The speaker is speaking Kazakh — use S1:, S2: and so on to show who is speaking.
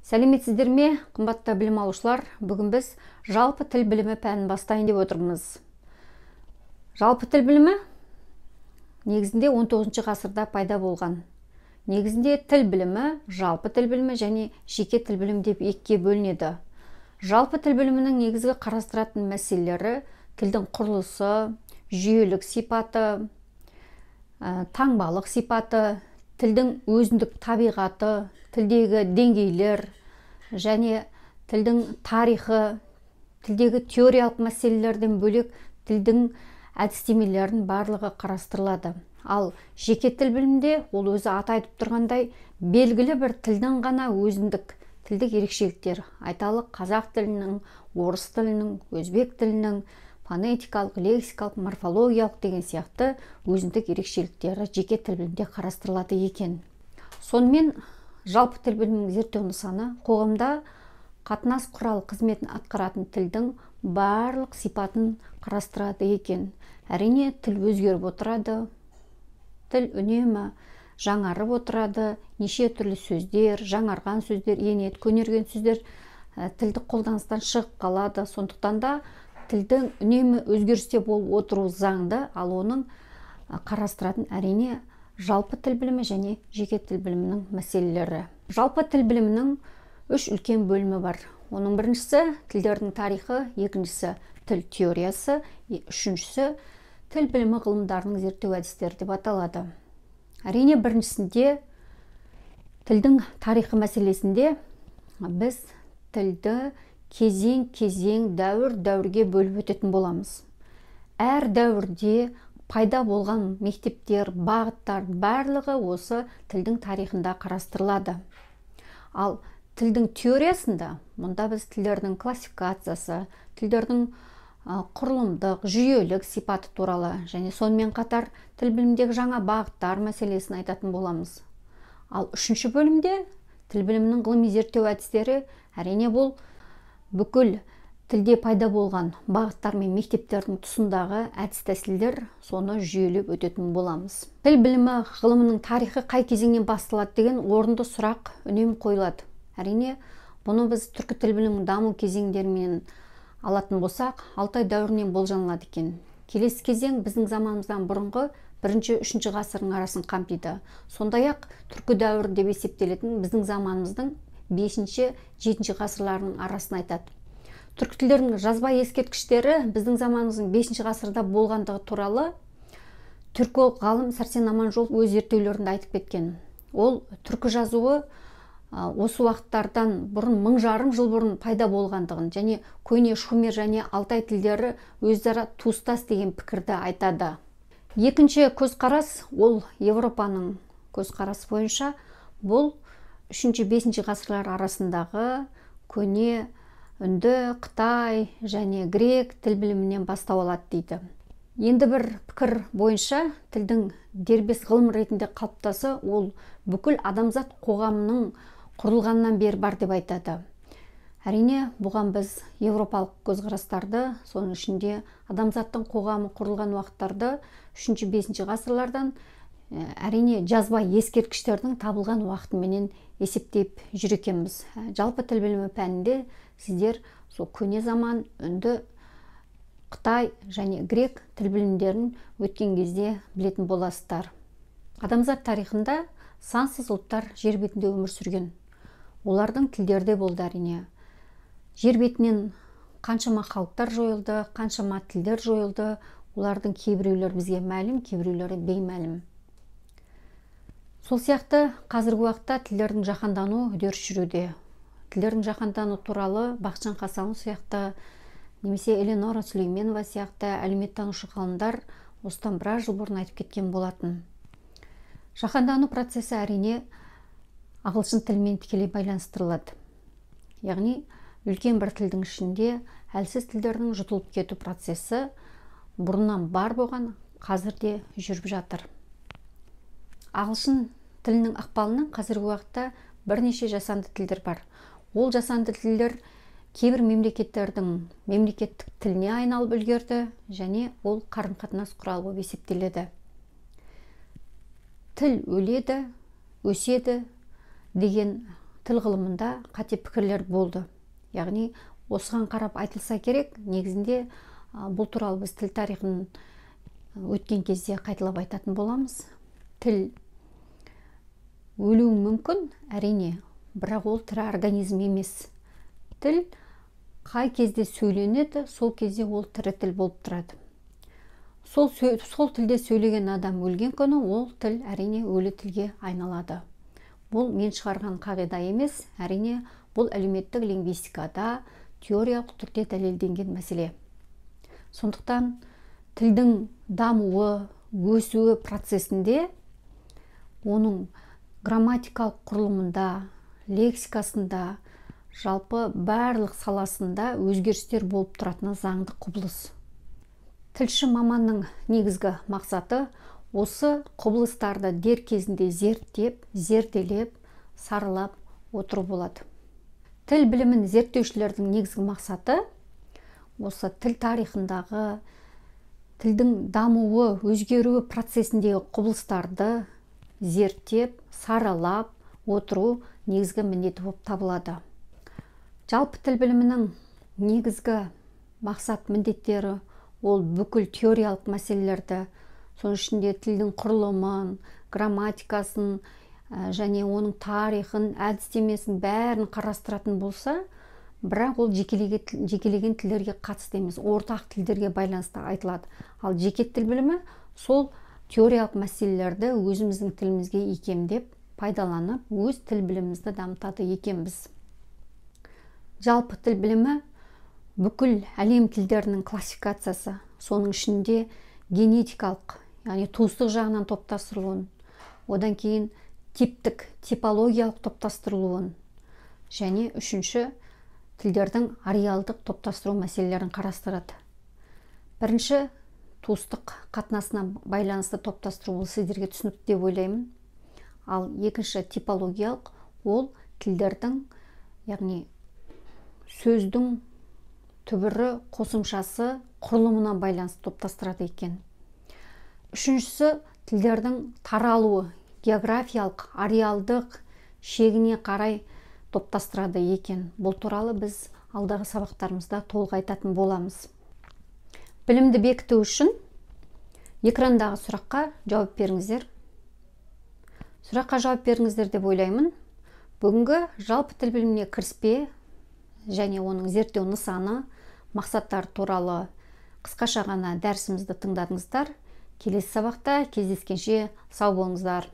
S1: Сәлеметсіздер ме, қымбатты білім алушылар? Бүгін біз жалпы тіл білімі пәнін бастайын деп отырмыз. Жалпы тіл білімі негізінде 19 ғасырда пайда болған. Негізінде тіл білімі, жалпы тіл білімі және жеке тіл білімі деп екіге бөлінеді. Жалпы тіл білімінің негізгі қарастыратын мәселелері тілдің құрылысы, жүйелік сипаты, таңбалық сипаты, тілдің өзіндік табиғаты, тілдегі деңгейлер және тілдің тарихы, тілдегі теориялық мәселелерден бөлек тілдің әдістемелерін барлығы қарастырылады. Ал жеке тіл білімінде ол өзі аты айтып тұрғандай белгілі бір тілдің ғана өзіндік тілдік ерекшеліктер, айталық қазақ тілінің, орыс тілінің, өзбек тілінің, фонетикалық, лексикалық, морфологиялық деген сияқты өзіндік ерекшеліктері жеке тіл білімде қарастырылады екен. Сонымен жалпы тіл білімінің зерттеу нысаны қоғамда қатынас құралы қызметін атқаратын тілдің барлық сипатын қарастырады екен. Әрине, тіл өзгеріп отырады, тіл үнемі жаңарып отырады, неше түрлі сөздер, жаңарған сөздер енеді, көнерген сөздер тілдік қолданыстан шығып қалады. Сондықтан да тілдің үнемі өзгерісте болып отыру заңды, ал оның қарастыратын әрине жалпы тіл білімі және жеке тіл білімінің мәселелері. Жалпы тіл білімінің үш үлкен бөлімі бар. Оның біріншісі тілдердің тарихы, екіншісі тіл теориясы, үшіншісі тіл білімі ғылымдарының зерттеу әдістері деп аталады. Әрине, біріншісінде тілдің тарихы мәселесінде біз тілді кезең дәуірге бөліп өтетін боламыз. Әр дәуірде пайда болған мектептер, бағыттар барлығы осы тілдің тарихында қарастырылады. Ал тілдің теориясында мұнда біз тілдердің классификациясы, тілдердің құрылымдық, жүйелік сипаты туралы және сонымен қатар тіл білімдегі жаңа бағыттар мәселесін айтатын боламыз. Ал үшінші бөлімде тіл білімінің ғылыми зерттеу әдістері, әрине бұл бүкіл тілде пайда болған бағыттар мен мектептердің тұсындағы әдіс-тәсілдер, соны жүйелеп өтетін боламыз. Тіл білімі ғылымының тарихы қай кезеңнен басталады деген орынды сұрақ үнемі қойылады. Әрине, бұны біз түркі тіл білімінің даму кезеңдерімен алатын болсақ, Алтай дәуірінен болжанылады екен. Келесі кезең біздің заманымыздан бұрынғы 1-3 ғасырдың арасын қамтиды. Сондай-ақ түркі дәуірі деп есептелетін біздің заманымыздың 5-7 ғасырларының арасын айтады. Түркі тілдерінің жазба ескерткіштері біздің заманымыздың 5 ғасырда болғандығы туралы түркі ғалым Сәрсен Аманжолов өз зерттеулерінде айтып кеткен. Ол түркі жазуы осы уақыттардан бұрын 1000 жыл бұрын пайда болғандығын және көне шумер және алтай тілдері өзара туыстас деген пікірді айтады. Екінші көзқарас ол Европаның көзқарасы бойынша бұл 3-5 ғасырлар арасындағы көне үнді, Қытай және грек тіл білімінен бастау алады дейді. Енді бір пікір бойынша тілдің дербес ғылым ретінде қалыптасы ол бүкіл адамзат қоғамының құрылғаннан бері бар деп айтады. Әрине, бұған біз европалық көзқарастарды, соның ішінде адамзаттың қоғамы құрылған уақыттарды 3-5 ғасырлардан әрине жазба ескерткіштердің табылған уақытыменен есептеп жүр екенбіз. Жалпы тіл білімі пәнінде сіздер сол көне заман, үнді, Қытай және грек тіл білімдерін өткен кезде білетін боласыздар. Адамзат тарихында сансыз ұлттар жер бетінде өмір сүрген. Олардың тілдері де болды әрине. Жер бетінен қаншама халықтар жойылды, қаншама тілдер жойылды. Олардың кейбіреулері бізге мәлім, кейбіреулері беймәлім. Сол сияқты қазіргі уақытта тілдердің жаһандану үдеріс жүруде. Тілдердің жаһандану туралы Бақытжан Қасамов сияқты, немесе Эленора Сүлейменова сияқты әлеуметтанушы ғалымдар осыдан біраз жыл бұрын айтып кеткен болатын. Жаһандану процесі әрине ағылшын тілімен тікелей байланыстырылады. Яғни, үлкен бір тілдің ішінде әлсіз тілдердің жұтылып кету процесі бұрыннан бар болған, қазір де жүріп жатыр. Ағылшын тілінің ықпалынан қазіргі уақытта бірнеше жасанды тілдер бар. Ол жасанды тілдер кейбір мемлекеттердің мемлекеттік тіліне айналып үлгерді және ол қарым-қатынас құралы болып есептеледі. Тіл өледі, өседі деген тіл ғылымында қате пікірлер болды. Яғни осыған қарап айтылса керек, негізінде бұл туралы біз тіл тарихын өткен кезде қайталап айтатын боламыз. Тіл өлуі мүмкін, әрине, бірақ ол тірі организм емес. Тіл қай кезде сөйленеді, сол кезде ол тірі тіл болып тұрады. Сол тілде сөйлеген адам өлген күні ол тіл әрине өлі тілге айналады. Бұл мен шығарған қағида емес, әрине бұл әлеуметтік лингвистикада теориялық түрде дәлелденген мәселе. Сондықтан тілдің дамуы, өсуі процесінде оның грамматикалық құрылымында, лексикасында, жалпы барлық саласында өзгерістер болып тұратыны заңды құбылыс. Тілші маманның негізгі мақсаты осы құбылыстарды дер кезінде зерттеп, зерделеп, саралап отыру болады. Тіл білімін зерттеушілердің негізгі мақсаты осы тіл тарихындағы тілдің дамуы, өзгеруі процесіндегі құбылыстарды зерттеп, саралап отыру негізгі міндеті болып табылады. Жалпы тіл білімінің негізгі мақсат міндеттері ол бүкіл теориялық мәселелерді, соның ішінде тілдің құрылымын, грамматикасын және оның тарихын, әдістемесін бәрін қарастыратын болса, бірақ ол жекелеген тілдерге қатысты емес, ортақ тілдерге байланысты айтылады. Ал жеке тіл білімі сол теориялық мәселелерді өзіміздің тілімізге икемдеп, пайдаланып, өз тіл білімімізді дамытады екенбіз. Жалпы тіл білімі бүкіл әлем тілдерінің классификациясы, соның ішінде генетикалық, яғни туыстық жағынан топтастырылуын, одан кейін типтік, типологиялық топтастырылуын, және үшінші тілдердің ареалдық топтастыру мәселелерін қарастырады. Бірінші туыстық қатынасына байланысты топтастыру ол сіздерге түсінікті деп ойлаймын. Ал екінші типологиялық ол тілдердің, яғни сөздің түбірі, қосымшасы, құрылымына байланысты топтастырады екен. Үшіншісі тілдердің таралуы, географиялық, ареалдық шегіне қарай топтастырады екен. Бұл туралы біз алдағы сабақтарымызда толық айтатын боламыз. Білімді бекіту үшін экрандағы сұраққа жауап беріңіздер. Сұраққа жауап беріңіздер деп ойлаймын. Бүгінгі жалпы тіл біліміне кіріспе және оның зерттеу нысаны, мақсаттар туралы қысқаша ғана дәрісімізді тыңдадыңыздар. Келесі сабақта кездескенше сау болыңыздар.